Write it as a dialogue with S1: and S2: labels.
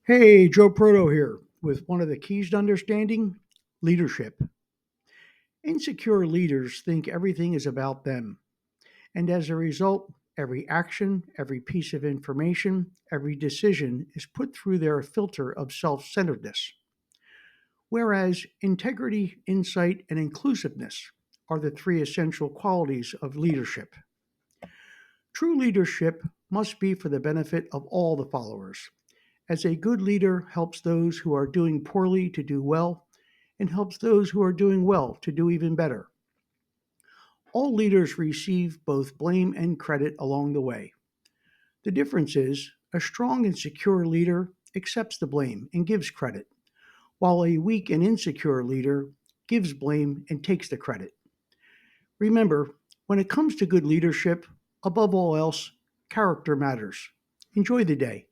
S1: Hey, Joe Proto here with one of the keys to understanding leadership. Insecure leaders think everything is about them, and as a result, every action, every piece of information, every decision is put through their filter of self centeredness. Whereas integrity, insight, and inclusiveness are the three essential qualities of leadership. True leadership must be for the benefit of all the followers, as a good leader helps those who are doing poorly to do well and helps those who are doing well to do even better. All leaders receive both blame and credit along the way. The difference is a strong and secure leader accepts the blame and gives credit, while a weak and insecure leader gives blame and takes the credit. Remember, when it comes to good leadership, above all else, character matters. Enjoy the day.